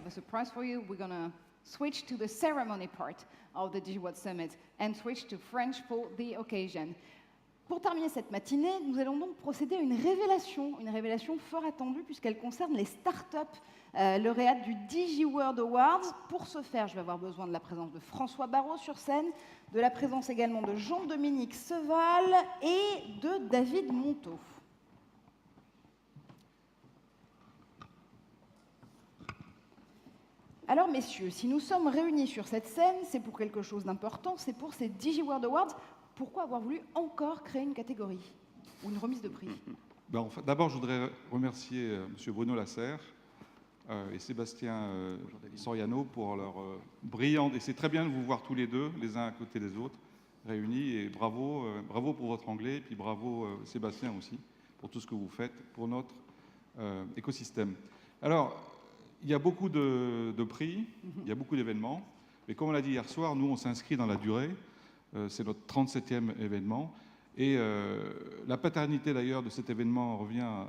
have a surprise for you. We're going to switch to the ceremony part of the DigiWorld Summit and switch to French for the occasion. Pour terminer cette matinée, nous allons donc procéder à une révélation fort attendue puisqu'elle concerne les startups lauréates du DigiWorld Awards. Pour ce faire, je vais avoir besoin de la présence de François Barraud sur scène, de la présence également de Jean-Dominique Seval et de David Monteau. Alors messieurs, si nous sommes réunis sur cette scène, c'est pour quelque chose d'important, c'est pour ces DigiWorld Awards. Pourquoi avoir voulu encore créer une catégorie ou une remise de prix? D'abord, je voudrais remercier M. Bruno Lasserre et Sébastien Soriano pour leur brillante... Et c'est très bien de vous voir tous les deux, les uns à côté des autres, réunis. Et bravo pour votre anglais, et puis bravo Sébastien aussi, pour tout ce que vous faites pour notre écosystème. Alors, il y a beaucoup de prix, il y a beaucoup d'événements. Mais comme on l'a dit hier soir, nous, on s'inscrit dans la durée. C'est notre 37e événement. Et la paternité, d'ailleurs, de cet événement revient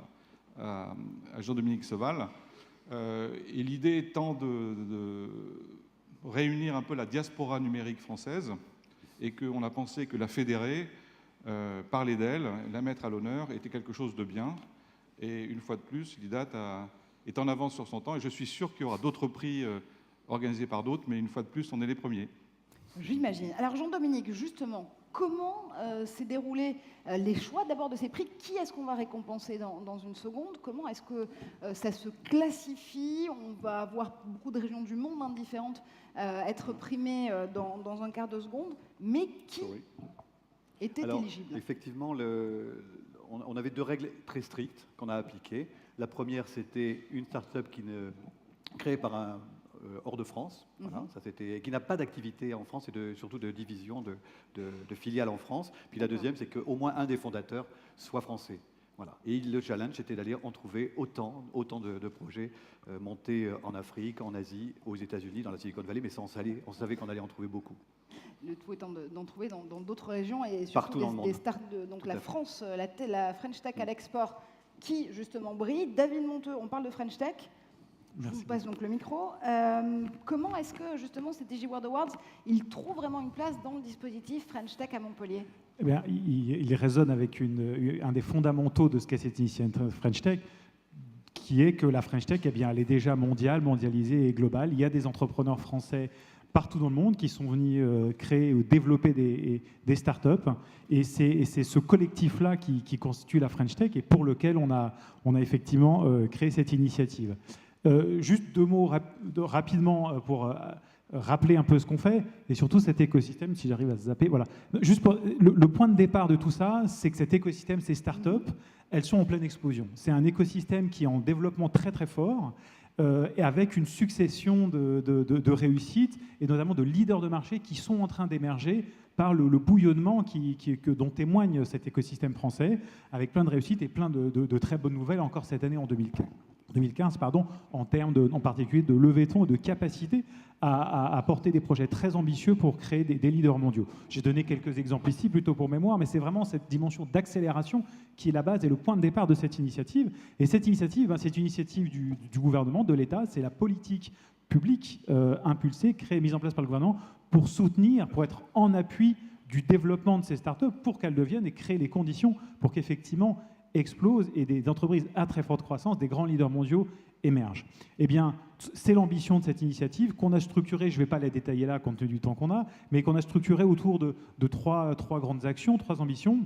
à Jean-Dominique Seval. Et l'idée étant de réunir un peu la diaspora numérique française et qu'on a pensé que la fédérer, parler d'elle, la mettre à l'honneur, était quelque chose de bien. Et une fois de plus, l'IDAT est en avance sur son temps. Et je suis sûr qu'il y aura d'autres prix organisés par d'autres, mais une fois de plus, on est les premiers. J'imagine. Alors Jean-Dominique, justement, comment s'est déroulé les choix d'abord de ces prix? Qui est-ce qu'on va récompenser dans une seconde? Comment est-ce que ça se classifie? On va avoir beaucoup de régions du monde différentes être primées dans un quart de seconde. Mais qui était éligible? Effectivement, on avait deux règles très strictes qu'on a appliquées. La première, c'était une start-up créée par un hors de France, voilà, qui n'a pas d'activité en France et surtout de division, de filiales en France. Puis la deuxième, c'est qu'au moins un des fondateurs soit français. Voilà. Et le challenge, était d'aller en trouver autant de projets montés en Afrique, en Asie, aux États-Unis, dans la Silicon Valley, mais on savait qu'on allait en trouver beaucoup. Le tout étant d'en trouver dans d'autres régions et surtout partout dans le monde. Donc la France, la French Tech à l'export, qui justement brille. David Monteux, on parle de French Tech. Je vous passe donc le micro. Comment est-ce que justement ces DigiWorld Awards, ils trouvent vraiment une place dans le dispositif French Tech à Montpellier? Eh bien, il résonne avec un des fondamentaux de ce qu'est cette initiative French Tech, qui est que la French Tech, eh bien, elle est déjà mondialisée et globale. Il y a des entrepreneurs français partout dans le monde qui sont venus créer ou développer des startups. Et c'est ce collectif-là qui constitue la French Tech et pour lequel on a effectivement créé cette initiative. Juste deux mots rapidement pour rappeler un peu ce qu'on fait et surtout cet écosystème, si j'arrive à zapper. Voilà. Juste le point de départ de tout ça, c'est que cet écosystème, ces startups, elles sont en pleine explosion. C'est un écosystème qui est en développement très très fort et avec une succession de réussites et notamment de leaders de marché qui sont en train d'émerger par le bouillonnement dont témoigne cet écosystème français, avec plein de réussites et plein de très bonnes nouvelles encore cette année en 2015, en termes en particulier de levée de fonds et de capacité à porter des projets très ambitieux pour créer des leaders mondiaux. J'ai donné quelques exemples ici, plutôt pour mémoire, mais c'est vraiment cette dimension d'accélération qui est la base et le point de départ de cette initiative. Et cette initiative, c'est une initiative du gouvernement, de l'État, c'est la politique publique impulsée, créée, mise en place par le gouvernement pour soutenir, pour être en appui du développement de ces startups, pour qu'elles deviennent et créer les conditions pour qu'effectivement explosent et des entreprises à très forte croissance, des grands leaders mondiaux émergent. Eh bien, c'est l'ambition de cette initiative qu'on a structurée, je ne vais pas la détailler là compte tenu du temps qu'on a, mais qu'on a structurée autour de trois grandes actions, trois ambitions.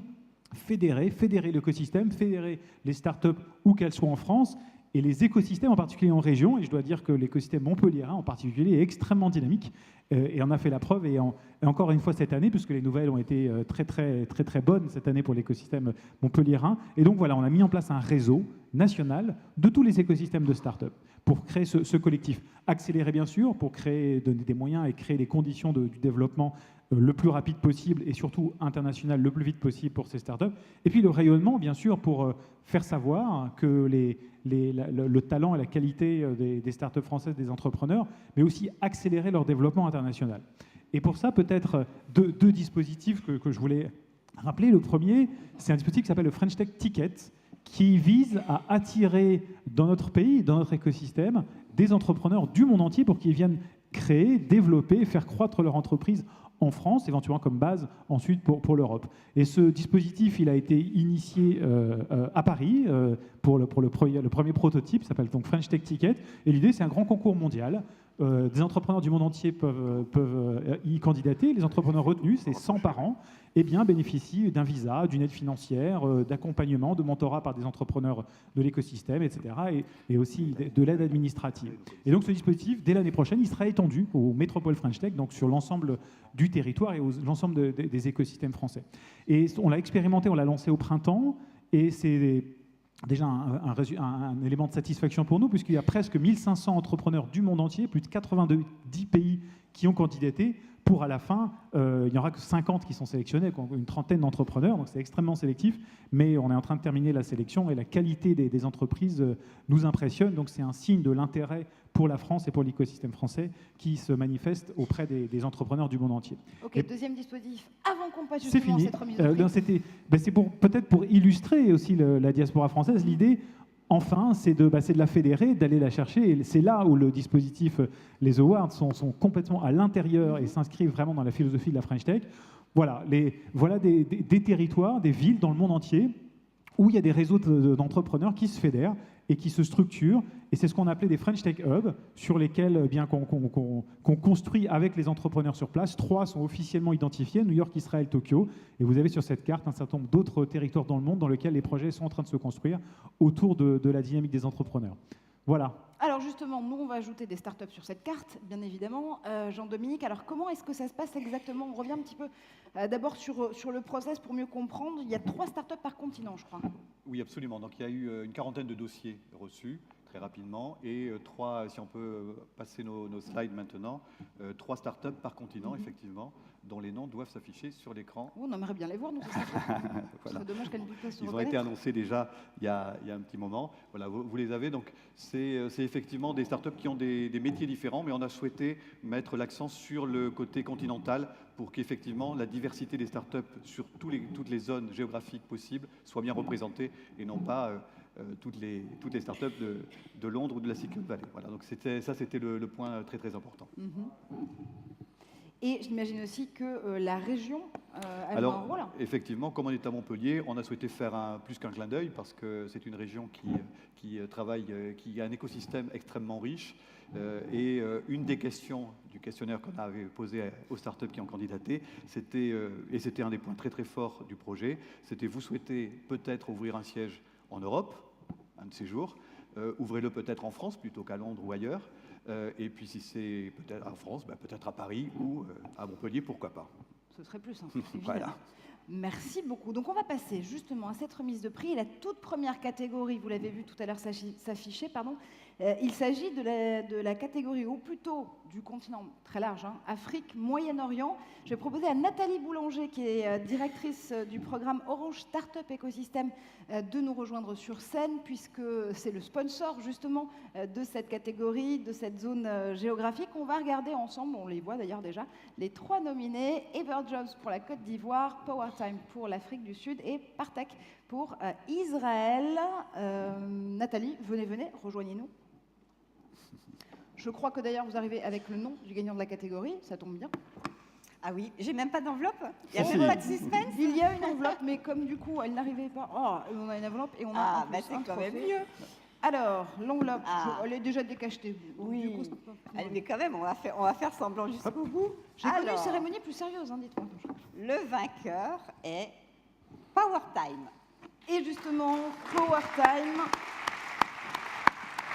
Fédérer l'écosystème, fédérer les startups où qu'elles soient en France et les écosystèmes en particulier en région. Et je dois dire que l'écosystème montpelliérain en particulier est extrêmement dynamique et on a fait la preuve et encore une fois cette année, puisque les nouvelles ont été très bonnes cette année pour l'écosystème montpelliérain. Et donc voilà, on a mis en place un réseau national de tous les écosystèmes de start-up pour créer ce collectif. Accélérer bien sûr, pour donner des moyens et créer les conditions du développement le plus rapide possible et surtout international le plus vite possible pour ces startups. Et puis le rayonnement, bien sûr, pour faire savoir que le talent et la qualité des startups françaises, des entrepreneurs, mais aussi accélérer leur développement international. Et pour ça, peut-être deux dispositifs que je voulais rappeler. Le premier, c'est un dispositif qui s'appelle le French Tech Ticket, qui vise à attirer dans notre pays, dans notre écosystème, des entrepreneurs du monde entier pour qu'ils viennent créer, développer, faire croître leur entreprise en France, éventuellement comme base ensuite pour l'Europe. Et ce dispositif, il a été initié à Paris pour le premier prototype, s'appelle donc French Tech Ticket. Et l'idée, c'est un grand concours mondial. Des entrepreneurs du monde entier peuvent y candidater. Les entrepreneurs retenus, c'est 100 par an, et bien bénéficient d'un visa, d'une aide financière, d'accompagnement, de mentorat par des entrepreneurs de l'écosystème, etc. Et aussi de l'aide administrative. Et donc ce dispositif, dès l'année prochaine, il sera étendu aux métropoles French Tech, donc sur l'ensemble du territoire et l'ensemble des écosystèmes français. Et on l'a expérimenté, on l'a lancé au printemps, et c'est déjà un élément de satisfaction pour nous, puisqu'il y a presque 1500 entrepreneurs du monde entier, plus de 90 pays qui ont candidaté. Pour à la fin, il n'y aura que 50 qui sont sélectionnés, une trentaine d'entrepreneurs, donc c'est extrêmement sélectif, mais on est en train de terminer la sélection et la qualité des entreprises nous impressionne, donc c'est un signe de l'intérêt pour la France et pour l'écosystème français qui se manifeste auprès des entrepreneurs du monde entier. Ok, Et deuxième dispositif, avant qu'on passe c'est justement à fini. cette remise de prix. C'est peut-être pour illustrer aussi la diaspora française, l'idée. Enfin, c'est de la fédérer, d'aller la chercher. Et c'est là où le dispositif, les awards, sont complètement à l'intérieur et s'inscrivent vraiment dans la philosophie de la French Tech. Voilà des territoires, des villes dans le monde entier où il y a des réseaux d'entrepreneurs qui se fédèrent et qui se structurent. Et c'est ce qu'on appelait des French Tech Hubs, sur lesquels qu'on construit avec les entrepreneurs sur place. 3 sont officiellement identifiés, New York, Israël, Tokyo. Et vous avez sur cette carte un certain nombre d'autres territoires dans le monde dans lesquels les projets sont en train de se construire autour de la dynamique des entrepreneurs. Voilà. Alors justement, nous, on va ajouter des startups sur cette carte, bien évidemment. Jean-Dominique, alors comment est-ce que ça se passe exactement? On revient un petit peu d'abord sur le process pour mieux comprendre. Il y a 3 startups par continent, je crois. Oui, absolument. Donc il y a eu une quarantaine de dossiers reçus très rapidement et 3, si on peut passer nos slides maintenant, 3 startups par continent, effectivement, dont les noms doivent s'afficher sur l'écran. Oh, on aimerait bien les voir, nous. Voilà. C'est dommage qu'elles ne puissent pas se Ils ont reconnaître. été annoncés déjà il y a un petit moment. Voilà, vous les avez. Donc, c'est effectivement des startups qui ont des métiers différents, mais on a souhaité mettre l'accent sur le côté continental pour qu'effectivement la diversité des startups sur toutes les zones géographiques possibles soit bien représentée et non pas toutes les startups de Londres ou de la Silicon Valley. Voilà, donc c'était le point très très important. Et j'imagine aussi que la région a un rôle. Effectivement, comme on est à Montpellier, on a souhaité faire plus qu'un clin d'œil parce que c'est une région qui travaille, qui a un écosystème extrêmement riche. Et une des questions du questionnaire qu'on avait posé aux startups qui ont candidaté, et c'était un des points très très forts du projet, c'était vous souhaitez peut-être ouvrir un siège en Europe, un de ces jours, ouvrez-le peut-être en France plutôt qu'à Londres ou ailleurs. Et puis si c'est peut-être en France, peut-être à Paris ou à Montpellier, pourquoi pas. Ce serait plus simple, évidemment. Voilà. Merci beaucoup. Donc on va passer justement à cette remise de prix. La toute première catégorie, vous l'avez vu tout à l'heure s'afficher, pardon. Il s'agit de la catégorie, ou plutôt du continent très large, Afrique, Moyen-Orient. Je vais proposer à Nathalie Boulanger, qui est directrice du programme Orange Startup Écosystème, de nous rejoindre sur scène, puisque c'est le sponsor justement de cette catégorie, de cette zone géographique. On va regarder ensemble, on les voit d'ailleurs déjà, les 3 nominés, Everjobs pour la Côte d'Ivoire, PowerTime pour l'Afrique du Sud et Partech pour Israël. Nathalie, venez, rejoignez-nous. Je crois que d'ailleurs vous arrivez avec le nom du gagnant de la catégorie, ça tombe bien. Ah oui, j'ai même pas d'enveloppe. Il n'y a Si. même pas de suspense. Il y a une enveloppe, mais comme du coup elle n'arrivait pas, on a une enveloppe et on a en plus c'est un quand même trophée. mieux. Alors, l'enveloppe, Ah. elle est déjà décachetée. Oui. Du coup, c'est pas- Allez, mais quand même, on va faire semblant jusqu'au bout. J'ai connu une Alors, cérémonie plus sérieuse, dites-moi. le vainqueur est PowerTime. Et justement, PowerTime.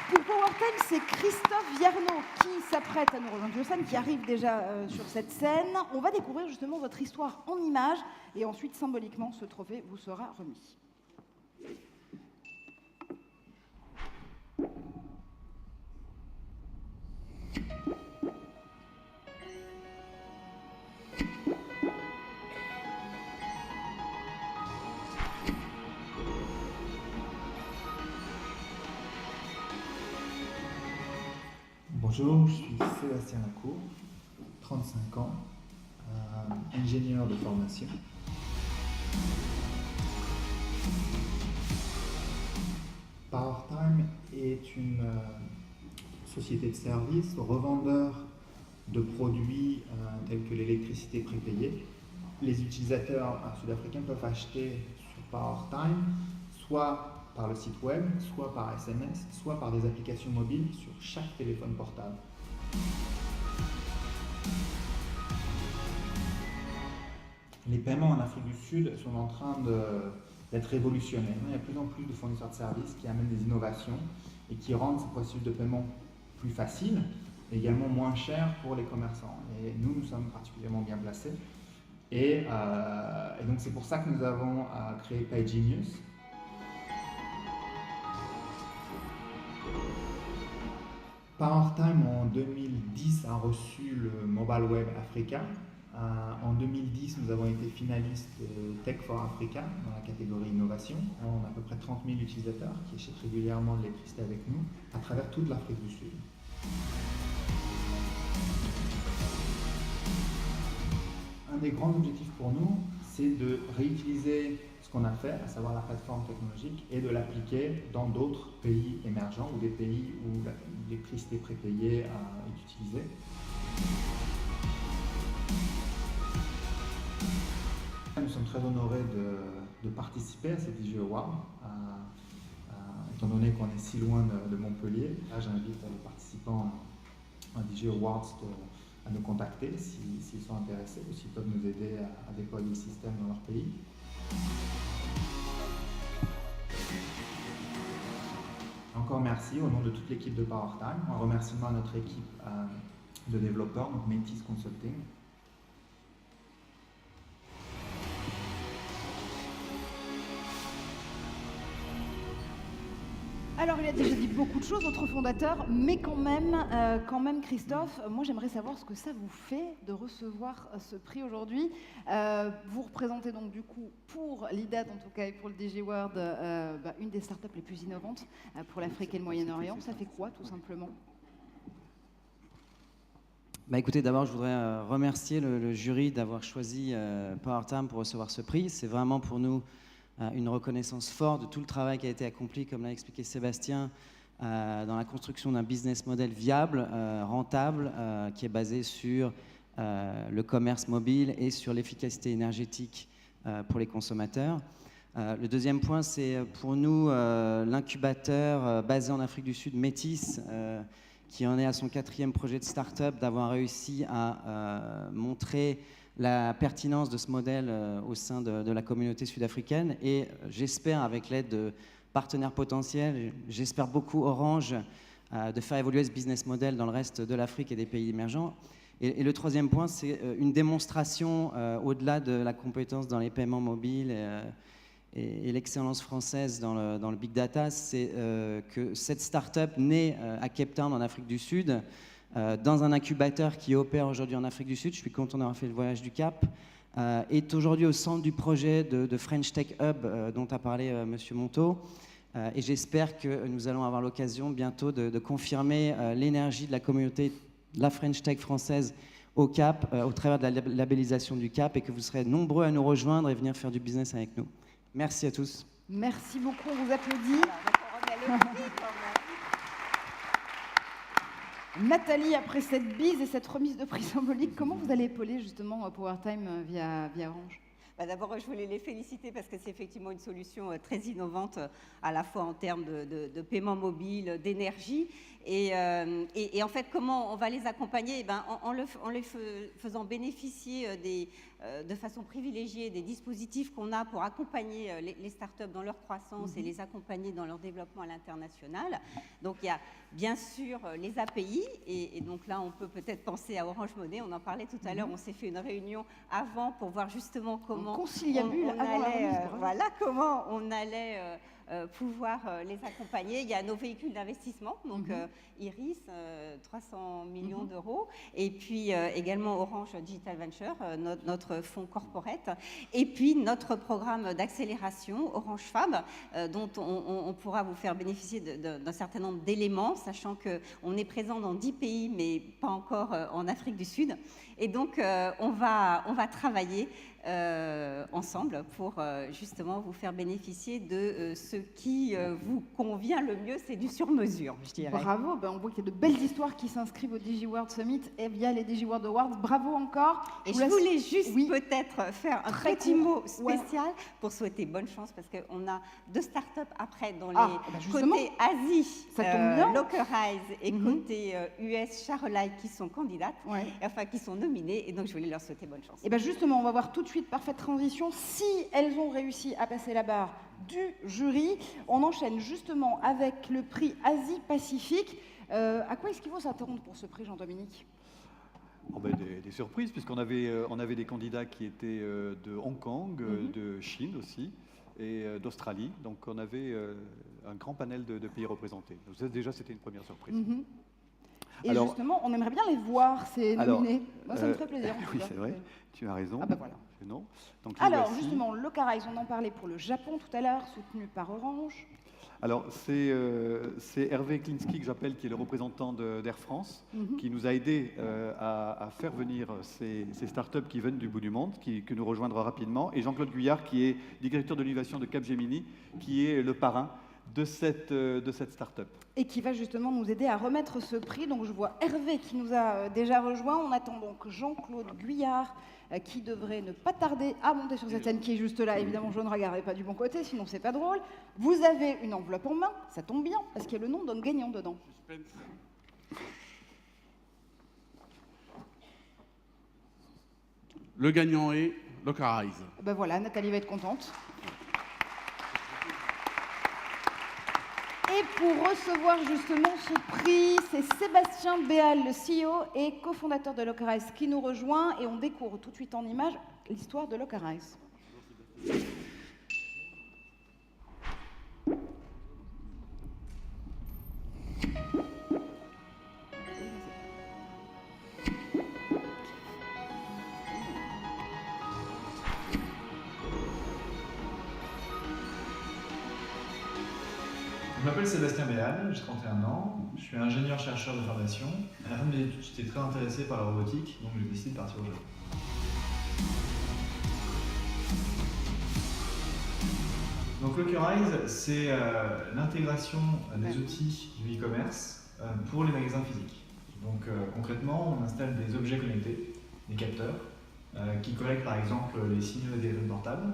Pour PowerTime, c'est Christophe Vierno qui s'apprête à nous rejoindre sur scène, qui arrive déjà sur cette scène. On va découvrir justement votre histoire en images et ensuite, symboliquement, ce trophée vous sera remis. Bonjour, je suis Sébastien Lacour, 35 ans, ingénieur de formation. sociétés de services, revendeurs de produits tels que l'électricité prépayée. Les utilisateurs sud-africains peuvent acheter sur PowerTime, soit par le site web, soit par SMS, soit par des applications mobiles sur chaque téléphone portable. Les paiements en Afrique du Sud sont en train d'être révolutionnaires. Il y a de plus en plus de fournisseurs de services qui amènent des innovations et qui rendent ce processus de paiement plus facile, et également moins cher pour les commerçants. Et nous sommes particulièrement bien placés. Et donc c'est pour ça que nous avons créé PayGenius. PowerTime en 2010 a reçu le Mobile Web Africa. En 2010, nous avons été finalistes Tech for Africa dans la catégorie innovation. On a à peu près 30 000 utilisateurs qui achètent régulièrement de l'électricité avec nous à travers toute l'Afrique du Sud. Un des grands objectifs pour nous, c'est de réutiliser ce qu'on a fait, à savoir la plateforme technologique, et de l'appliquer dans d'autres pays émergents ou des pays où l'électricité prépayée est utilisée. Nous sommes très honorés de participer à cette DG Award, étant donné qu'on est si loin de Montpellier. Là, j'invite les participants à DG Awards à nous contacter s'ils sont intéressés ou s'ils peuvent nous aider à déployer le système dans leur pays. Encore merci au nom de toute l'équipe de PowerTime, un remerciement à notre équipe de développeurs, donc Métis Consulting. Alors, il a déjà dit beaucoup de choses, notre fondateur, mais quand même, Christophe, moi j'aimerais savoir ce que ça vous fait de recevoir ce prix aujourd'hui. Vous représentez donc du coup, pour l'IDAT en tout cas et pour le DG World, une des startups les plus innovantes pour l'Afrique et le Moyen-Orient. Ça fait quoi, tout simplement ? Écoutez, d'abord, je voudrais remercier le jury d'avoir choisi PowerTime pour recevoir ce prix. C'est vraiment pour nous une reconnaissance forte de tout le travail qui a été accompli, comme l'a expliqué Sébastien, dans la construction d'un business model viable, rentable, qui est basé sur le commerce mobile et sur l'efficacité énergétique pour les consommateurs. Le deuxième point, c'est pour nous l'incubateur basé en Afrique du Sud, Métis, qui en est à son 4e projet de start-up, d'avoir réussi à montrer la pertinence de ce modèle au sein de la communauté sud-africaine. Et j'espère, avec l'aide de partenaires potentiels, j'espère beaucoup Orange, de faire évoluer ce business model dans le reste de l'Afrique et des pays émergents. Et le troisième point, c'est une démonstration, au-delà de la compétence dans les paiements mobiles et l'excellence française dans le big data, c'est que cette start-up née à Cape Town, en Afrique du Sud, dans un incubateur qui opère aujourd'hui en Afrique du Sud, je suis content d'avoir fait le voyage du Cap, est aujourd'hui au centre du projet de French Tech Hub dont a parlé M. Monteau. Et j'espère que nous allons avoir l'occasion bientôt de confirmer l'énergie de la communauté de la French Tech française au Cap, au travers de la labellisation du Cap, et que vous serez nombreux à nous rejoindre et venir faire du business avec nous. Merci à tous. Merci beaucoup, on vous applaudit. Nathalie, après cette bise et cette remise de prix symbolique, comment vous allez épauler justement PowerTime via Orange ? D'abord, je voulais les féliciter parce que c'est effectivement une solution très innovante, à la fois en termes de paiement mobile, d'énergie. Et en fait, comment on va les accompagner ? En les faisant bénéficier de façon privilégiée des dispositifs qu'on a pour accompagner les startups dans leur croissance et les accompagner dans leur développement à l'international. Donc, il y a bien sûr les API. Et donc là, on peut peut-être penser à Orange Money. On en parlait tout à l'heure. On s'est fait une réunion avant pour voir justement comment comment on allait pouvoir les accompagner. Il y a nos véhicules d'investissement, donc Iris, 300 millions d'euros, et puis également Orange Digital Venture, notre fonds corporate, et puis notre programme d'accélération Orange Fab, dont on pourra vous faire bénéficier d'un certain nombre d'éléments, sachant qu'on est présent dans 10 pays, mais pas encore en Afrique du Sud. Et donc, on va travailler ensemble pour justement vous faire bénéficier de ce ce qui vous convient le mieux, c'est du sur-mesure, je dirais. Bravo, ben on voit qu'il y a de belles histoires qui s'inscrivent au DigiWorld Summit et via les DigiWorld Awards. Bravo encore. Et vous je laisse- voulais juste Oui. peut-être faire un Très petit court. mot spécial pour souhaiter bonne chance, parce qu'on a 2 startups après dans les bah justement, côté Asie, ça tombe bien. Lockerize, et Mhm. côté US, Charolais, qui sont candidates, Ouais. enfin qui sont nominées, et donc je voulais leur souhaiter bonne chance. Et bien justement, on va voir tout de suite, parfaite transition, si elles ont réussi à passer la barre du jury. On enchaîne justement avec le prix Asie-Pacifique. À quoi est-ce qu'il faut s'attendre pour ce prix, Jean-Dominique? Oh ben, des surprises, puisqu'on avait, on avait des candidats qui étaient de Hong Kong, de Chine aussi, et d'Australie. Donc on avait un grand panel de pays représentés. Donc, déjà, c'était une première surprise. Mhm. Et Alors- justement, on aimerait bien les voir, ces Alors, nominés. Moi, ça me ferait plaisir. en tout Oui, cas. c'est vrai, tu as raison. Ah bah voilà. Non. Donc, les Alors, voici. justement, Locarize, on en parlait pour le Japon tout à l'heure, soutenu par Orange. Alors, c'est Hervé Klinski, que j'appelle, qui est le représentant d'Air France, Mhm. qui nous a aidé à faire venir ces startups qui viennent du bout du monde, que nous rejoindra rapidement, et Jean-Claude Guyard, qui est directeur de l'innovation de Capgemini, qui est le parrain de cette startup. Et qui va justement nous aider à remettre ce prix. Donc je vois Hervé qui nous a déjà rejoint. On attend donc Jean-Claude Guyard qui devrait ne pas tarder à monter sur cette scène qui est juste là. Évidemment, je ne regardais pas du bon côté, sinon c'est pas drôle. Vous avez une enveloppe en main, ça tombe bien, parce qu'il y a le nom d'un gagnant dedans. Le gagnant est Locarize. Ben voilà, Nathalie va être contente. Et pour recevoir justement ce prix, c'est Sébastien Béal, le CEO et cofondateur de Locarize, qui nous rejoint et on découvre tout de suite en images l'histoire de Locarize. Je m'appelle Sébastien Béal, j'ai 31 ans, je suis ingénieur-chercheur de formation. À la fin de mes études, j'étais très intéressé par la robotique, donc j'ai décidé de partir au Japon. Donc Locarize, c'est l'intégration des outils du e-commerce pour les magasins physiques. Donc concrètement, on installe des objets connectés, des capteurs, qui collectent par exemple les signaux des téléphones portables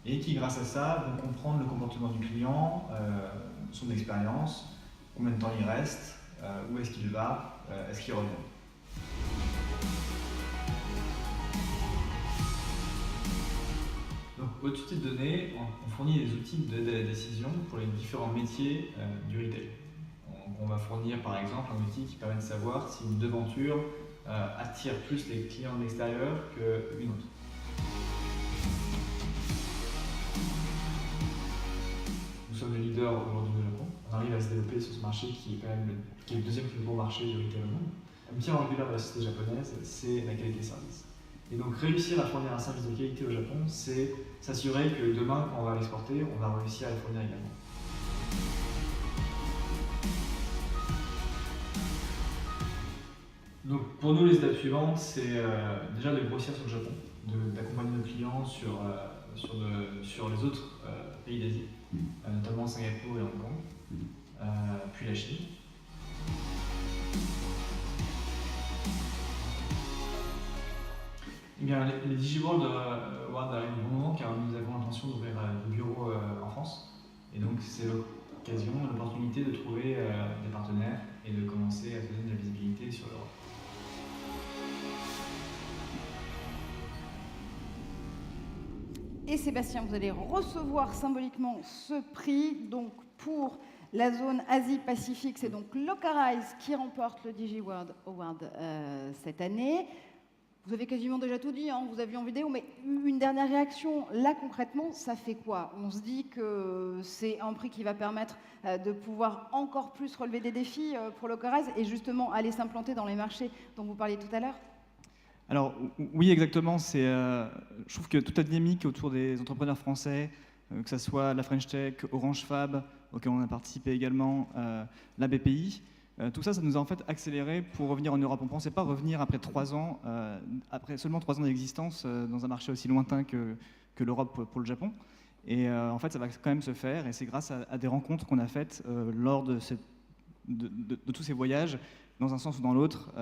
et qui, grâce à ça, vont comprendre le comportement du client, son expérience, combien de temps il reste, où est-ce qu'il va, est-ce qu'il revient. Donc, au-dessus de données, on fournit des outils d'aide à la décision pour les différents métiers du retail. On va fournir par exemple un outil qui permet de savoir si une devanture attire plus les clients de l'extérieur qu'une autre. Nous sommes le leader aujourd'hui au Japon. On arrive à se développer sur ce marché qui est quand même le deuxième plus gros marché du retail au monde. Un petit angulaire de la société japonaise, c'est la qualité-service. Et donc réussir à fournir un service de qualité au Japon, c'est s'assurer que demain, quand on va l'exporter, on va réussir à le fournir également. Donc pour nous, les étapes suivantes, c'est déjà de grossir sur le Japon, d'accompagner nos clients sur les autres pays d'Asie, notamment Singapour et Hong Kong, puis la Chine. Eh bien, les DigiWorld Awards arrivent au bon moment car nous avons l'intention d'ouvrir des bureaux en France. Et donc c'est l'occasion, l'opportunité de trouver des partenaires et de commencer à se donner de la visibilité sur l'Europe. Et Sébastien, vous allez recevoir symboliquement ce prix. Donc pour la zone Asie-Pacifique, c'est donc Locarize qui remporte le DigiWorld Award cette année. Vous avez quasiment déjà tout dit, hein, vous avez vu en vidéo, mais une dernière réaction. Là, concrètement, ça fait quoi? On se dit que c'est un prix qui va permettre de pouvoir encore plus relever des défis pour Locarize et justement aller s'implanter dans les marchés dont vous parliez tout à l'heure? Alors oui, exactement. Je trouve que toute la dynamique autour des entrepreneurs français, que ce soit la French Tech, Orange Fab, auquel on a participé également, la BPI, tout ça, ça nous a en fait accéléré pour revenir en Europe. On ne pensait pas revenir après 3 ans, après seulement 3 ans d'existence dans un marché aussi lointain que l'Europe pour le Japon. Et en fait, ça va quand même se faire, et c'est grâce à des rencontres qu'on a faites lors de tous ces voyages, dans un sens ou dans l'autre,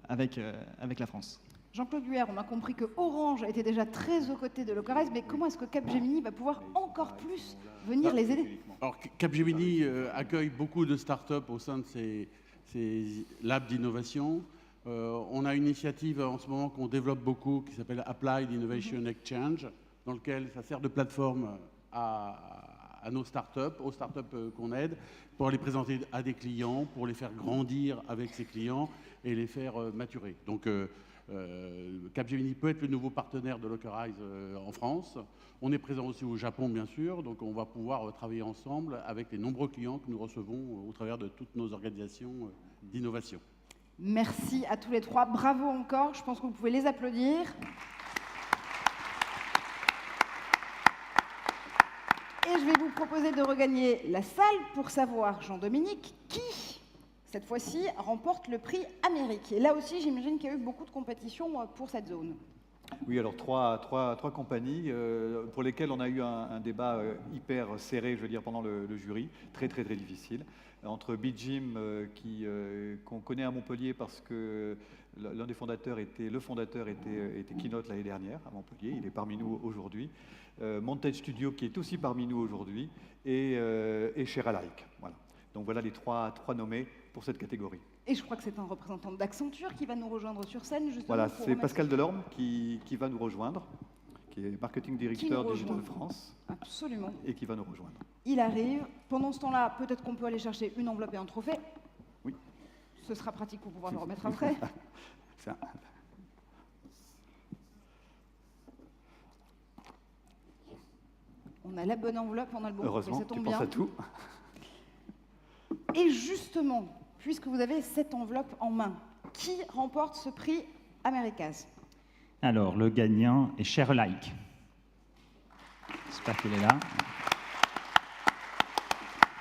avec la France. Jean-Claude Huer, on a compris que Orange était déjà très aux côtés de Localize, mais comment est-ce que Capgemini va pouvoir encore plus venir les aider? Alors, Capgemini accueille beaucoup de startups au sein de ces labs d'innovation. On a une initiative en ce moment qu'on développe beaucoup qui s'appelle Applied Innovation Exchange, dans lequel ça sert de plateforme à nos startups, aux startups qu'on aide, pour les présenter à des clients, pour les faire grandir avec ces clients et les faire maturer. Donc, Capgemini peut être le nouveau partenaire de Localize en France. On est présent aussi au Japon, bien sûr, donc on va pouvoir travailler ensemble avec les nombreux clients que nous recevons au travers de toutes nos organisations d'innovation. Merci à tous les trois, bravo encore, je pense que vous pouvez les applaudir. Et je vais vous proposer de regagner la salle pour savoir, Jean-Dominique, qui, cette fois-ci, remporte le prix Amérique. Et là aussi, j'imagine qu'il y a eu beaucoup de compétition pour cette zone. Oui, alors trois compagnies pour lesquelles on a eu un débat hyper serré, je veux dire, pendant le jury, très difficile. Entre Bijim, qu'on connaît à Montpellier parce que l'un des fondateurs était Keynote l'année dernière à Montpellier, il est parmi nous aujourd'hui. Montage Studio, qui est aussi parmi nous aujourd'hui, et Share-alike. Voilà. Donc voilà les trois nommés pour cette catégorie. Et je crois que c'est un représentant d'Accenture qui va nous rejoindre sur scène, justement. Voilà, c'est Pascal Delorme qui va nous rejoindre, qui est marketing directeur Digital France. Absolument. Et qui va nous rejoindre. Il arrive. Pendant ce temps-là, peut-être qu'on peut aller chercher une enveloppe et un trophée. Oui. Ce sera pratique pour pouvoir le remettre après. On a la bonne enveloppe, on a le bon trophée, heureusement, ça tombe tu bien. penses à tout. Et justement, puisque vous avez cette enveloppe en main, qui remporte ce prix Americas? Alors, le gagnant est Share-alike. J'espère qu'il est là.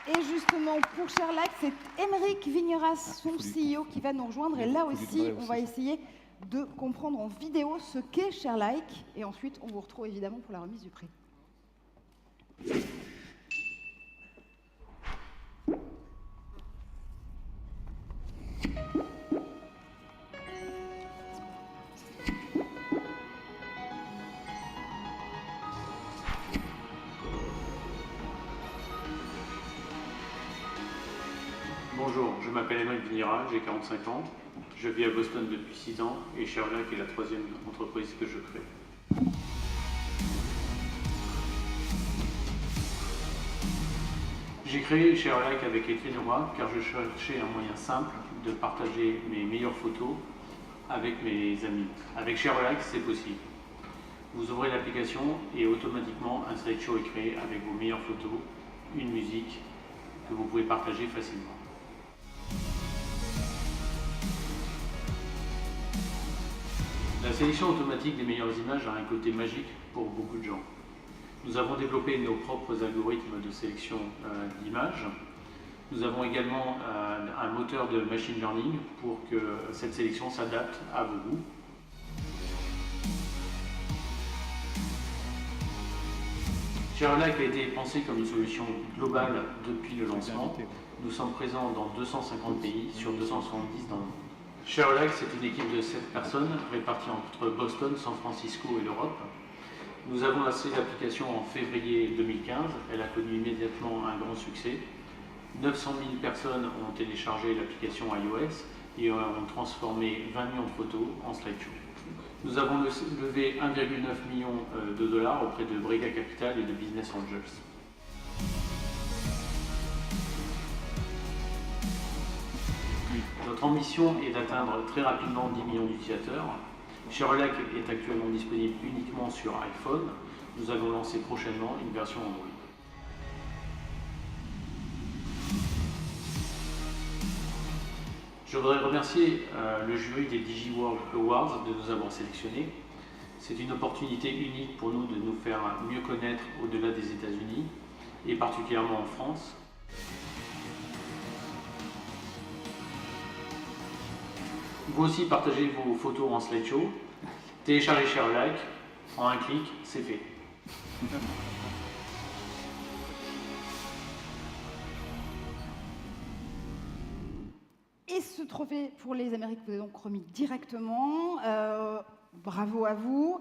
Et justement, pour Share-alike, c'est Émeric Vigneras, son CEO, qui va nous rejoindre. Et là aussi, on va essayer de comprendre en vidéo ce qu'est Share-alike. Et ensuite, on vous retrouve évidemment pour la remise du prix. Bonjour, je m'appelle Émeric Vigneras, j'ai 45 ans, je vis à Boston depuis 6 ans et Share-alike est la 3e entreprise que je crée. J'ai créé Share-alike avec Étienne Roy car je cherchais un moyen simple de partager mes meilleures photos avec mes amis. Avec Share-alike, c'est possible. Vous ouvrez l'application et automatiquement un slideshow est créé avec vos meilleures photos, une musique que vous pouvez partager facilement. La sélection automatique des meilleures images a un côté magique pour beaucoup de gens. Nous avons développé nos propres algorithmes de sélection d'images. Nous avons également un moteur de machine learning pour que cette sélection s'adapte à vos goûts. Share-alike a été pensé comme une solution globale depuis le lancement. Nous sommes présents dans 250 pays sur 270 dans le monde. Share-alike, c'est une équipe de 7 personnes réparties entre Boston, San Francisco et l'Europe. Nous avons lancé l'application en février 2015. Elle a connu immédiatement un grand succès. 900 000 personnes ont téléchargé l'application iOS et ont transformé 20 millions de photos en slideshow. Nous avons levé 1,9 million de dollars auprès de Brega Capital et de Business Angels. Notre ambition est d'atteindre très rapidement 10 millions d'utilisateurs. Share-alike est actuellement disponible uniquement sur iPhone. Nous allons lancer prochainement une version Android. Je voudrais remercier le jury des DigiWorld Awards de nous avoir sélectionnés. C'est une opportunité unique pour nous de nous faire mieux connaître au-delà des États-Unis et particulièrement en France. Vous aussi partagez vos photos en slideshow, téléchargez Share-alike, en un clic, c'est fait. Et ce trophée pour les Amériques vous est donc remis directement. Bravo à vous.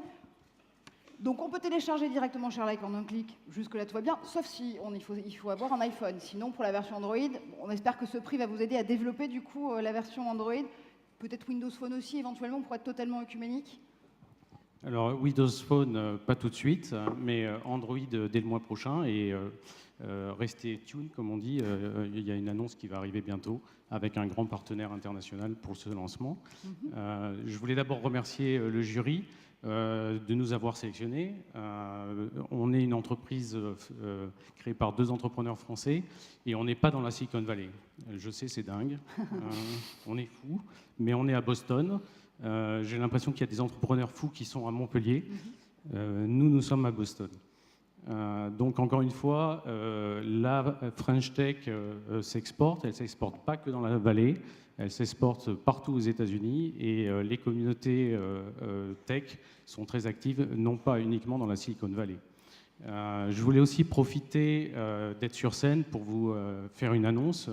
Donc on peut télécharger directement ShareLike en un clic, jusque-là tout va bien, sauf si il faut avoir un iPhone. Sinon, pour la version Android, on espère que ce prix va vous aider à développer du coup la version Android, peut-être Windows Phone aussi éventuellement pour être totalement œcuménique. Alors Windows Phone, pas tout de suite, mais Android dès le mois prochain, et restez tuned, comme on dit, il y a une annonce qui va arriver bientôt avec un grand partenaire international pour ce lancement. Je voulais d'abord remercier le jury de nous avoir sélectionnés. On est une entreprise créée par 2 entrepreneurs français et on n'est pas dans la Silicon Valley. Je sais, c'est dingue, on est fous, mais on est à Boston. J'ai l'impression qu'il y a des entrepreneurs fous qui sont à Montpellier. Nous sommes à Boston. Donc encore une fois, la French Tech s'exporte. Elle ne s'exporte pas que dans la vallée. Elle s'exporte partout aux États-Unis et les communautés tech sont très actives, non pas uniquement dans la Silicon Valley. Je voulais aussi profiter d'être sur scène pour vous faire une annonce.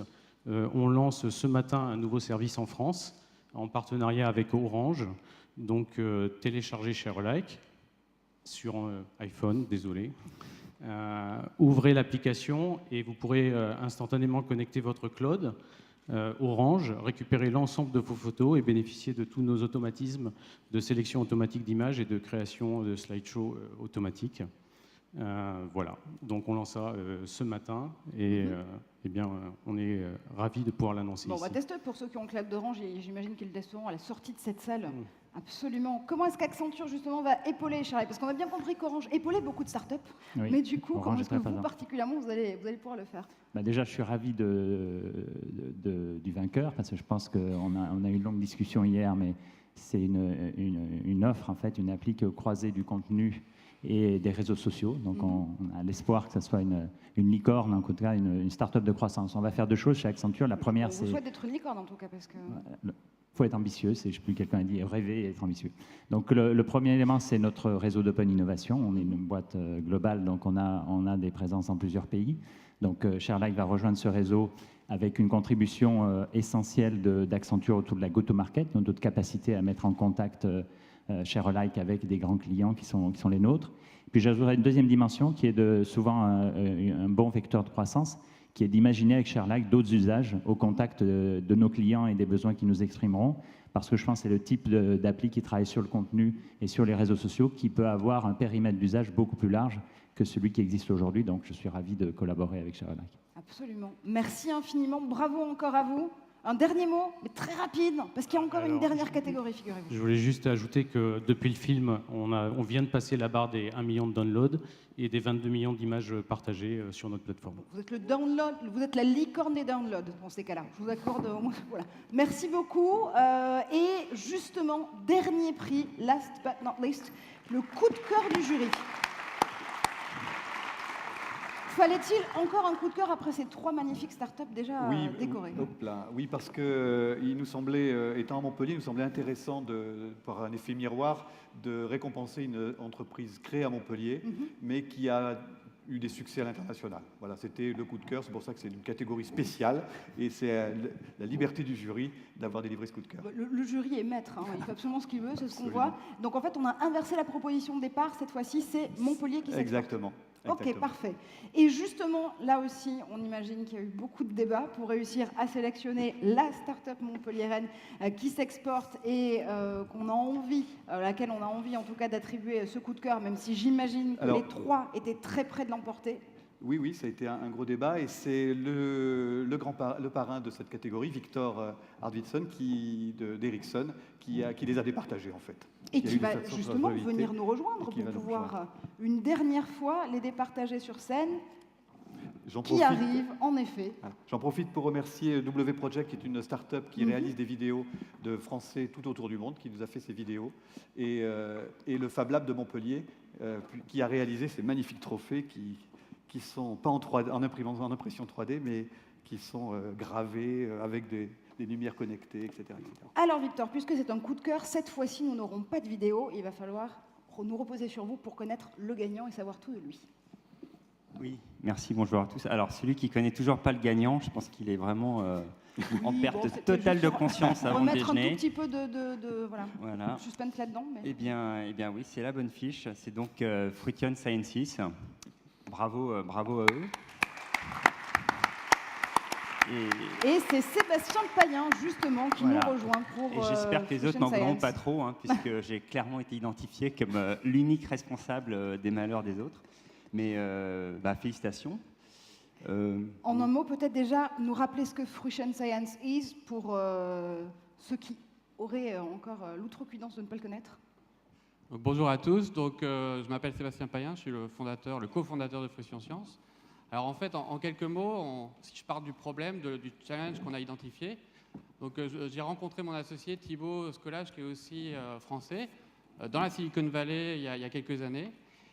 On lance ce matin un nouveau service en France en partenariat avec Orange. Donc téléchargez ShareLike sur iPhone, désolé. Ouvrez l'application et vous pourrez instantanément connecter votre cloud. Orange, récupérer l'ensemble de vos photos et bénéficier de tous nos automatismes de sélection automatique d'images et de création de slideshows automatiques. Voilà, donc on lance ça ce matin et eh bien, on est ravis de pouvoir l'annoncer Bon, ici. on va tester pour ceux qui ont le cloud d'Orange et j'imagine qu'ils le testeront à la sortie de cette salle. Absolument. Comment est-ce qu'Accenture justement va épauler ShareLike? Parce qu'on a bien compris qu'Orange épaulait beaucoup de startups, mais du coup, comment est-ce que vous particulièrement vous allez pouvoir le faire? Déjà, je suis ravi du vainqueur parce que je pense qu'on a eu une longue discussion hier, mais c'est une offre, en fait, une appli croisée du contenu et des réseaux sociaux. Donc, on a l'espoir que ce soit une licorne, en tout cas une start-up de croissance. On va faire 2 choses chez Accenture. La première, c'est... On vous souhaite d'être une licorne en tout cas, parce que... Il faut être ambitieux, je ne sais plus, quelqu'un a dit rêver et être ambitieux. Donc le premier élément, c'est notre réseau d'open innovation. On est une boîte globale, donc on a des présences dans plusieurs pays. Donc ShareLike va rejoindre ce réseau avec une contribution essentielle d'Accenture autour de la go-to-market, notre capacité à mettre en contact ShareLike avec des grands clients qui sont les nôtres. Puis j'ajouterai une deuxième dimension qui est souvent un bon vecteur de croissance, qui est d'imaginer avec ShareLike d'autres usages au contact de nos clients et des besoins qu'ils nous exprimeront, parce que je pense que c'est le type d'appli qui travaille sur le contenu et sur les réseaux sociaux qui peut avoir un périmètre d'usage beaucoup plus large que celui qui existe aujourd'hui. Donc je suis ravi de collaborer avec ShareLike. Absolument. Merci infiniment. Bravo encore à vous. Un dernier mot, mais très rapide, parce qu'il y a encore une dernière catégorie, figurez-vous. Je voulais juste ajouter que depuis le film, on vient de passer la barre des 1 million de downloads et des 22 millions d'images partagées sur notre plateforme. Vous êtes le download, vous êtes la licorne des downloads dans ces cas-là. Je vous accorde au moins. Voilà. Merci beaucoup. Et justement, dernier prix, last but not least, le coup de cœur du jury. Fallait-il encore un coup de cœur après ces 3 magnifiques startups déjà décorées? Oui, parce qu'il nous semblait, étant à Montpellier, il nous semblait intéressant, par un effet miroir, de récompenser une entreprise créée à Montpellier, mais qui a eu des succès à l'international. Voilà, c'était le coup de cœur, c'est pour ça que c'est une catégorie spéciale, et c'est la liberté du jury d'avoir délivré ce coup de cœur. Le jury est maître, hein, il fait absolument ce qu'il veut, c'est ce qu'on voit. Donc en fait, on a inversé la proposition de départ, cette fois-ci, c'est Montpellier qui s'exporte. Exactement. Ok, parfait. Et justement, là aussi, on imagine qu'il y a eu beaucoup de débats pour réussir à sélectionner la start-up montpelliéraine qui s'exporte et qu'on a envie, laquelle on a envie en tout cas d'attribuer ce coup de cœur, même si j'imagine que les 3 étaient très près de l'emporter. Oui, ça a été un gros débat et c'est le parrain de cette catégorie, Victor Arvidsson, d'Ericsson, qui les a départagés en fait. Et qui va justement venir nous rejoindre pour pouvoir une dernière fois les départager sur scène. Qui arrive, en effet. J'en profite pour remercier W Project, qui est une start-up qui réalise des vidéos de Français tout autour du monde, qui nous a fait ces vidéos, et le Fab Lab de Montpellier, qui a réalisé ces magnifiques trophées qui sont pas en impression 3D, mais qui sont gravés avec des lumières connectées, etc., etc. Alors Victor, puisque c'est un coup de cœur, cette fois-ci nous n'aurons pas de vidéo, il va falloir nous reposer sur vous pour connaître le gagnant et savoir tout de lui. Oui, Merci, bonjour à tous. Alors, celui qui connaît toujours pas le gagnant, je pense qu'il est vraiment en Oui, perte bon, c'était totale juste de conscience avant le remettre un déjeuner. tout petit peu de Voilà. suspense là-dedans. Mais... Eh bien oui, c'est la bonne fiche. C'est donc Fruition Sciences. Bravo, bravo à eux. Et c'est Sébastien Payen, justement, qui Voilà. nous rejoint pour. Et j'espère que les autres Fruition n'en voudront Science. pas trop, hein, puisque j'ai clairement été identifié comme l'unique responsable des malheurs des autres. Mais félicitations. En un mot, peut-être déjà nous rappeler ce que Fruition Science is pour ceux qui auraient encore l'outrecuidance de ne pas le connaître. Donc, bonjour à tous, je m'appelle Sébastien Payen, je suis le cofondateur de Fruition Science. Alors en fait, en quelques mots, si je pars du problème, du challenge qu'on a identifié, j'ai rencontré mon associé Thibaut Scolage, qui est aussi français, dans la Silicon Valley il y a quelques années.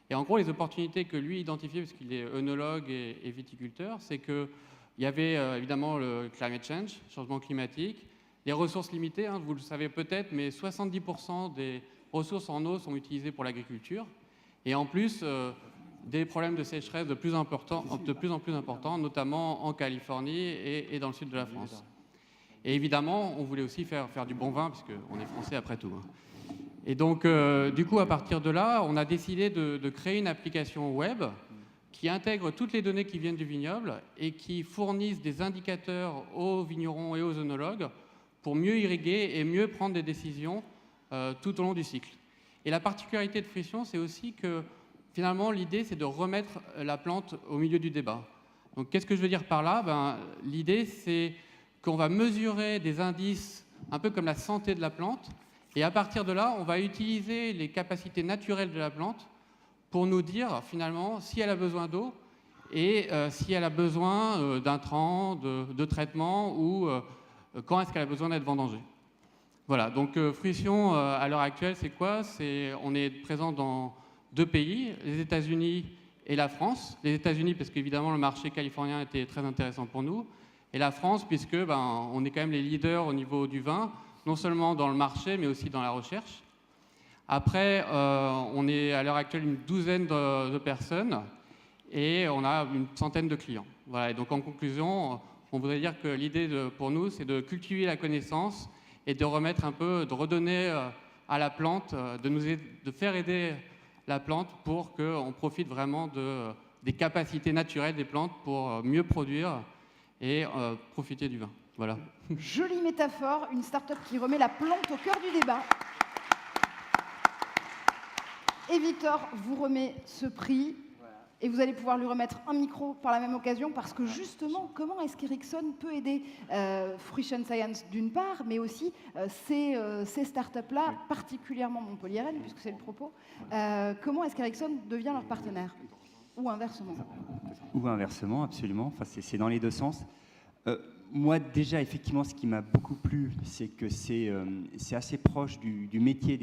Et en gros, les opportunités que lui identifiait, parce qu'il est œnologue et viticulteur, c'est qu'il y avait évidemment le climate change, changement climatique, les ressources limitées, hein, vous le savez peut-être, mais 70% des ressources en eau sont utilisées pour l'agriculture. Et en plus, des problèmes de sécheresse de plus en plus importants, notamment en Californie et dans le sud de la France. Et évidemment, on voulait aussi faire du bon vin, puisqu'on est français après tout. Hein. Et donc, du coup, à partir de là, on a décidé de créer une application web qui intègre toutes les données qui viennent du vignoble et qui fournissent des indicateurs aux vignerons et aux œnologues pour mieux irriguer et mieux prendre des décisions tout au long du cycle. Et la particularité de Fruition, c'est aussi que finalement, l'idée, c'est de remettre la plante au milieu du débat. Donc, qu'est-ce que je veux dire par là? L'idée, c'est qu'on va mesurer des indices un peu comme la santé de la plante, et à partir de là, on va utiliser les capacités naturelles de la plante pour nous dire, finalement, si elle a besoin d'eau et si elle a besoin d'intrants, de traitement, ou quand est-ce qu'elle a besoin d'être vendangée. Voilà, donc Fruition, à l'heure actuelle, c'est quoi? On est présent dans 2 pays, les États-Unis et la France. Les États-Unis, parce qu'évidemment, le marché californien était très intéressant pour nous. Et la France, puisque on est quand même les leaders au niveau du vin, non seulement dans le marché, mais aussi dans la recherche. Après, on est à l'heure actuelle une douzaine de personnes et on a une centaine de clients. Voilà, et donc en conclusion, on voudrait dire que l'idée pour nous, c'est de cultiver la connaissance et de redonner à la plante, de faire aider la plante pour qu'on profite vraiment des capacités naturelles des plantes pour mieux produire et profiter du vin. Voilà. Jolie métaphore, une start-up qui remet la plante au cœur du débat. Et Victor vous remet ce prix et vous allez pouvoir lui remettre un micro par la même occasion parce que justement, comment est-ce qu'Ericsson peut aider Fruition Science d'une part, mais aussi ces startups-là, particulièrement montpelliéraines, puisque c'est le propos, comment est-ce qu'Ericsson devient leur partenaire? Ou inversement? Ou inversement, absolument. Enfin, c'est dans les deux sens. Moi, déjà, effectivement, ce qui m'a beaucoup plu, c'est que c'est assez proche du métier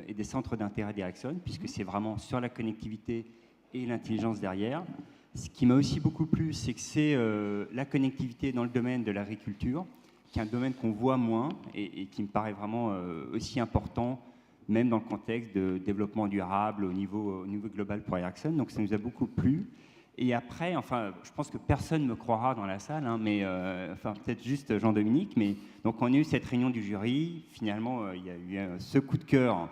et des centres d'intérêt d'Ericsson, puisque c'est vraiment sur la connectivité et l'intelligence derrière. Ce qui m'a aussi beaucoup plu, c'est que c'est la connectivité dans le domaine de l'agriculture, qui est un domaine qu'on voit moins et qui me paraît vraiment aussi important, même dans le contexte de développement durable au niveau global pour Ericsson. Donc ça nous a beaucoup plu. Et après, je pense que personne ne me croira dans la salle, hein, mais peut-être juste Jean-Dominique. Mais donc on a eu cette réunion du jury. Finalement, il y a eu ce coup de cœur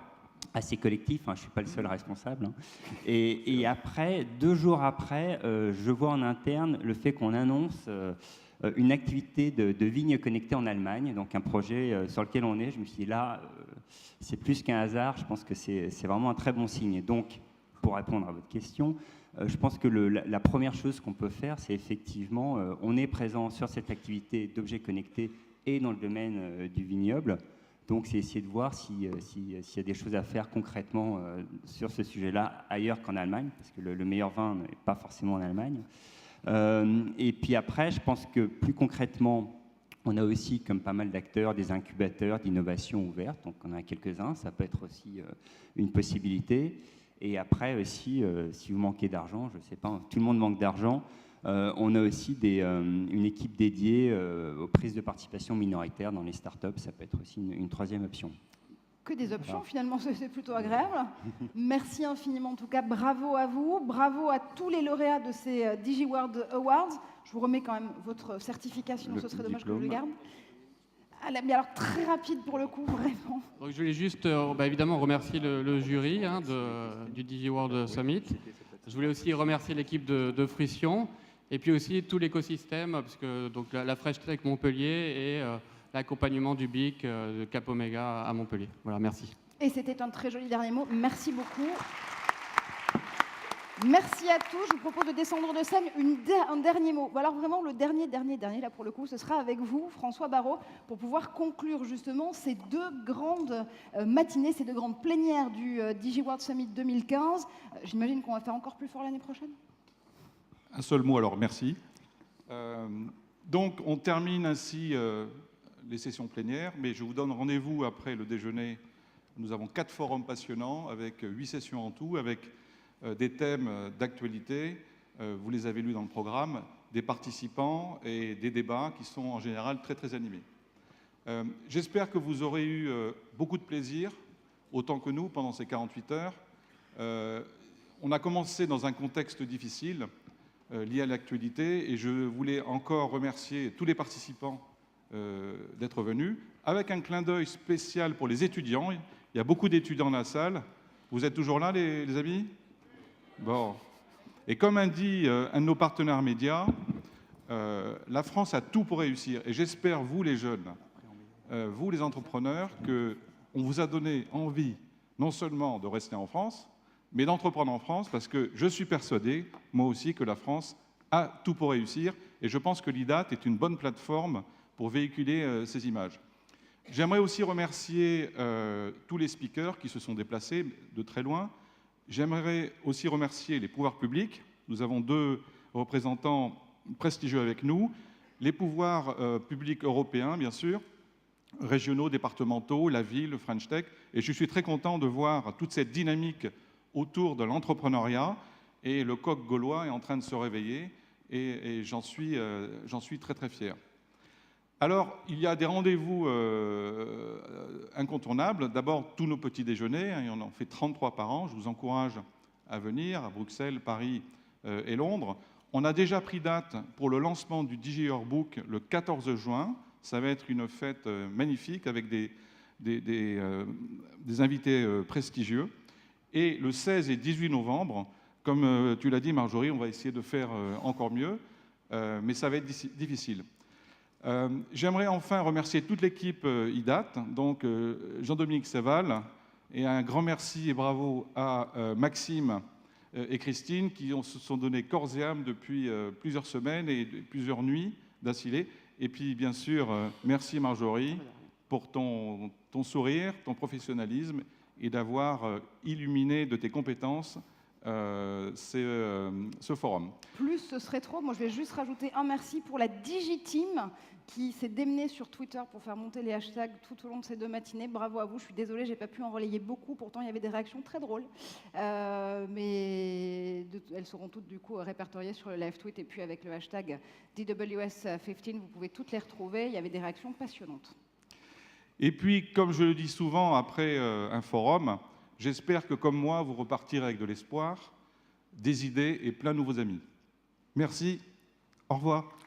assez collectif. Hein, je ne suis pas le seul responsable. Hein. Et après, 2 jours après, je vois en interne le fait qu'on annonce une activité de vignes connectées en Allemagne, donc un projet sur lequel on est. Je me suis dit là, c'est plus qu'un hasard. Je pense que c'est vraiment un très bon signe. Et donc, pour répondre à votre question, je pense que la première chose qu'on peut faire, c'est effectivement, on est présent sur cette activité d'objets connectés et dans le domaine du vignoble. Donc, c'est essayer de voir s'il y a des choses à faire concrètement sur ce sujet-là ailleurs qu'en Allemagne, parce que le meilleur vin n'est pas forcément en Allemagne. Et puis après, je pense que plus concrètement, on a aussi, comme pas mal d'acteurs, des incubateurs d'innovation ouvertes. Donc, on en a quelques-uns. Ça peut être aussi une possibilité. Et après aussi, si vous manquez d'argent, je ne sais pas, tout le monde manque d'argent, on a aussi une équipe dédiée aux prises de participation minoritaires dans les startups. Ça peut être aussi une troisième option. que des options, finalement, c'est plutôt agréable. Merci infiniment, en tout cas, bravo à vous, bravo à tous les lauréats de ces DigiWorld Awards. Je vous remets quand même votre certification, ce serait dommage que je le garde. Mais alors, très rapide pour le coup, vraiment. Donc, je voulais juste, évidemment, remercier le jury du DigiWorld Summit. Je voulais aussi remercier l'équipe de Fruition, et puis aussi tout l'écosystème, parce que donc, la French Tech Montpellier et l'accompagnement du BIC de Cap Omega à Montpellier. Voilà, merci. Et c'était un très joli dernier mot. Merci beaucoup. Merci à tous. Je vous propose de descendre de scène. Un dernier mot. Alors vraiment, le dernier, là pour le coup, ce sera avec vous, François Barraud, pour pouvoir conclure justement ces deux grandes matinées, ces deux grandes plénières du DigiWorld Summit 2015. J'imagine qu'on va faire encore plus fort l'année prochaine. Un seul mot alors, merci. Donc on termine ainsi les sessions plénières, mais je vous donne rendez-vous après le déjeuner. Nous avons 4 forums passionnants avec 8 sessions en tout, avec des thèmes d'actualité, vous les avez lus dans le programme, des participants et des débats qui sont en général très très animés. J'espère que vous aurez eu beaucoup de plaisir, autant que nous, pendant ces 48 heures. On a commencé dans un contexte difficile lié à l'actualité et je voulais encore remercier tous les participants d'être venus, avec un clin d'œil spécial pour les étudiants. Il y a beaucoup d'étudiants dans la salle. Vous êtes toujours là, les amis? Bon. Et comme a dit un de nos partenaires médias, la France a tout pour réussir. Et j'espère, vous les jeunes, vous les entrepreneurs, qu'on vous a donné envie non seulement de rester en France, mais d'entreprendre en France, parce que je suis persuadé, moi aussi, que la France a tout pour réussir. Et je pense que l'IDAT est une bonne plateforme pour véhiculer ces images. J'aimerais aussi remercier tous les speakers qui se sont déplacés de très loin. J'aimerais aussi remercier les pouvoirs publics. Nous avons 2 représentants prestigieux avec nous. Les pouvoirs publics européens, bien sûr, régionaux, départementaux, la ville, le French Tech. Et je suis très content de voir toute cette dynamique autour de l'entrepreneuriat. Et le coq gaulois est en train de se réveiller. Et j'en suis très très fier. Alors, il y a des rendez-vous incontournables. D'abord, tous nos petits déjeuners, hein, on en fait 33 par an. Je vous encourage à venir à Bruxelles, Paris et Londres. On a déjà pris date pour le lancement du DigiWorld le 14 juin. Ça va être une fête magnifique avec des invités prestigieux. Et le 16 et 18 novembre, comme tu l'as dit Marjorie, on va essayer de faire encore mieux, mais ça va être difficile. J'aimerais enfin remercier toute l'équipe IDAT, donc Jean-Dominique Séval, et un grand merci et bravo à Maxime et Christine qui se sont donnés corps et âme depuis plusieurs semaines et plusieurs nuits d'affilée. Et puis bien sûr, merci Marjorie pour ton sourire, ton professionnalisme et d'avoir illuminé de tes compétences ce forum. Plus ce serait trop. Moi, je vais juste rajouter un merci pour la DigiTeam qui s'est démenée sur Twitter pour faire monter les hashtags tout au long de ces 2 matinées. Bravo à vous. Je suis désolée, j'ai pas pu en relayer beaucoup. Pourtant, il y avait des réactions très drôles. Mais elles seront toutes du coup répertoriées sur le live tweet et puis avec le hashtag DWS15, vous pouvez toutes les retrouver. Il y avait des réactions passionnantes. Et puis, comme je le dis souvent après un forum, j'espère que, comme moi, vous repartirez avec de l'espoir, des idées et plein de nouveaux amis. Merci. Au revoir.